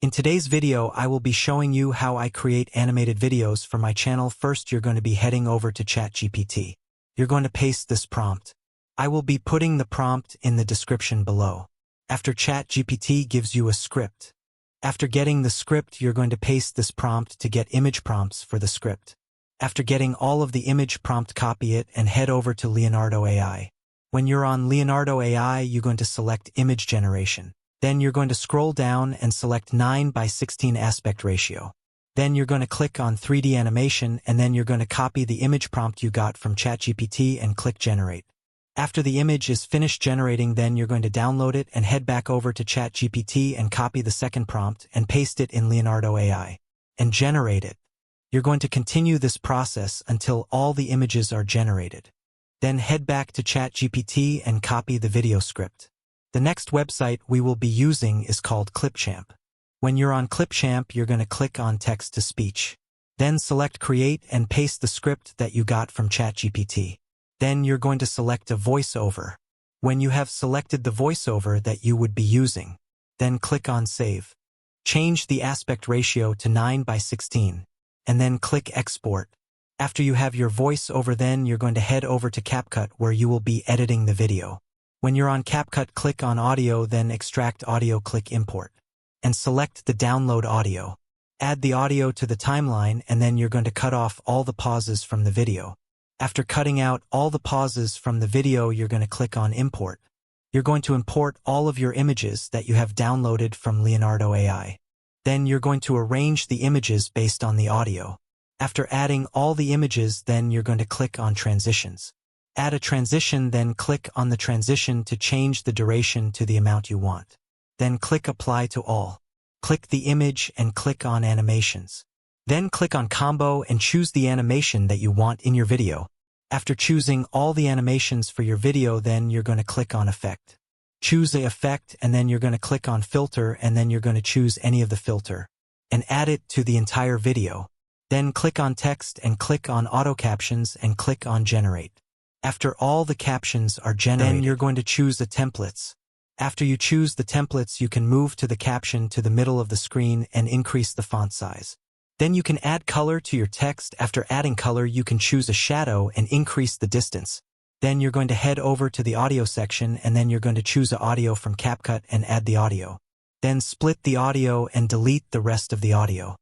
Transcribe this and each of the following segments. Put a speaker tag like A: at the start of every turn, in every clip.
A: In today's video, I will be showing you how I create animated videos for my channel. First, you're going to be heading over to ChatGPT. You're going to paste this prompt. I will be putting the prompt in the description below. After ChatGPT gives you a script. After getting the script, you're going to paste this prompt to get image prompts for the script. After getting all of the image prompt, copy it and head over to Leonardo AI. When you're on Leonardo AI, you're going to select image generation. Then you're going to scroll down and select 9:16 aspect ratio. Then you're going to click on 3D animation and then you're going to copy the image prompt you got from ChatGPT and click generate. After the image is finished generating, then you're going to download it and head back over to ChatGPT and copy the second prompt and paste it in Leonardo AI and generate it. You're going to continue this process until all the images are generated. Then head back to ChatGPT and copy the video script. The next website we will be using is called Clipchamp. When you're on Clipchamp, you're going to click on text-to-speech. Then select create and paste the script that you got from ChatGPT. Then you're going to select a voiceover. When you have selected the voiceover that you would be using, then click on save. Change the aspect ratio to 9:16, and then click export. After you have your voiceover, then you're going to head over to CapCut where you will be editing the video. When you're on CapCut, click on audio, then extract audio, click import, and select the download audio. Add the audio to the timeline and then you're going to cut off all the pauses from the video. After cutting out all the pauses from the video, you're going to click on import. You're going to import all of your images that you have downloaded from Leonardo AI. Then you're going to arrange the images based on the audio. After adding all the images, then you're going to click on transitions. Add a transition, then click on the transition to change the duration to the amount you want. Then click apply to all. Click the image and click on animations. Then click on combo and choose the animation that you want in your video. After choosing all the animations for your video, then you're going to click on effect. Choose the effect and then you're going to click on filter and then you're going to choose any of the filter and add it to the entire video. Then click on text and click on auto captions and click on generate. After all the captions are generated, then you're going to choose the templates. After you choose the templates, you can move to the caption to the middle of the screen and increase the font size. Then you can add color to your text. After adding color, you can choose a shadow and increase the distance. Then you're going to head over to the audio section and then you're going to choose the audio from CapCut and add the audio. Then split the audio and delete the rest of the audio.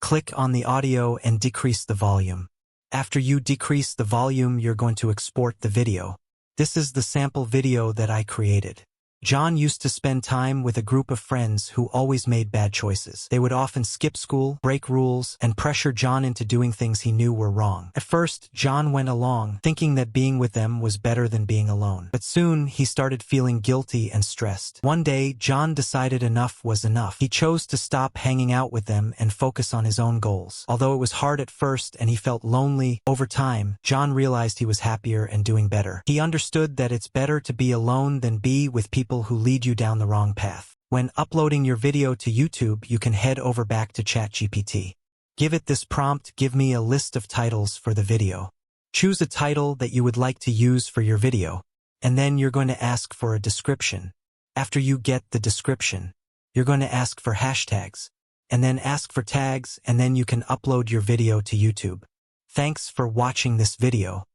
A: Click on the audio and decrease the volume. After you decrease the volume, you're going to export the video. This is the sample video that I created. John used to spend time with a group of friends who always made bad choices. They would often skip school, break rules, and pressure John into doing things he knew were wrong. At first, John went along, thinking that being with them was better than being alone. But soon, he started feeling guilty and stressed. One day, John decided enough was enough. He chose to stop hanging out with them and focus on his own goals. Although it was hard at first and he felt lonely, over time, John realized he was happier and doing better. He understood that it's better to be alone than be with people who lead you down the wrong path. When uploading your video to YouTube, you can head over back to ChatGPT. Give it this prompt: give me a list of titles for the video. Choose a title that you would like to use for your video, and then you're going to ask for a description. After you get the description, you're going to ask for hashtags, and then ask for tags, and then you can upload your video to YouTube. Thanks for watching this video.